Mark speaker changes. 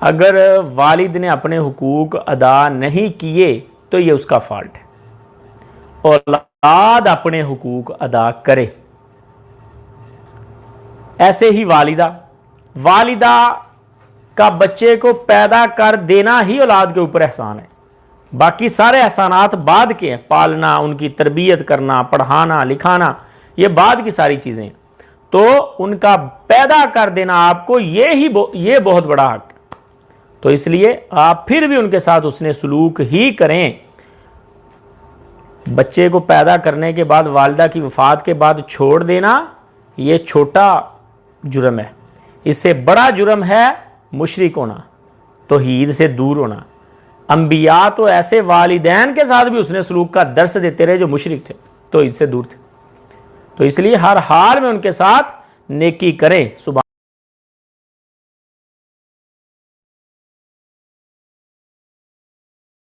Speaker 1: اگر والد نے اپنے حقوق ادا نہیں کیے تو یہ اس کا فالٹ ہے، اولاد اپنے حقوق ادا کرے۔ ایسے ہی والدہ کا بچے کو پیدا کر دینا ہی اولاد کے اوپر احسان ہے، باقی سارے احسانات بعد کے ہیں، پالنا، ان کی تربیت کرنا، پڑھانا لکھانا، یہ بعد کی ساری چیزیں ہیں، تو ان کا پیدا کر دینا آپ کو یہ بہت بڑا حق ہے۔ تو اس لیے آپ پھر بھی ان کے ساتھ اس نے سلوک ہی کریں۔ بچے کو پیدا کرنے کے بعد والدہ کی وفات کے بعد چھوڑ دینا یہ چھوٹا جرم ہے، اس سے بڑا جرم ہے مشرک ہونا، توحید سے دور ہونا۔ انبیاء تو ایسے والدین کے ساتھ بھی اس نے سلوک کا درس دیتے رہے جو مشرک تھے، توحید سے دور تھے، تو اس لیے ہر حال میں ان کے ساتھ نیکی کریں۔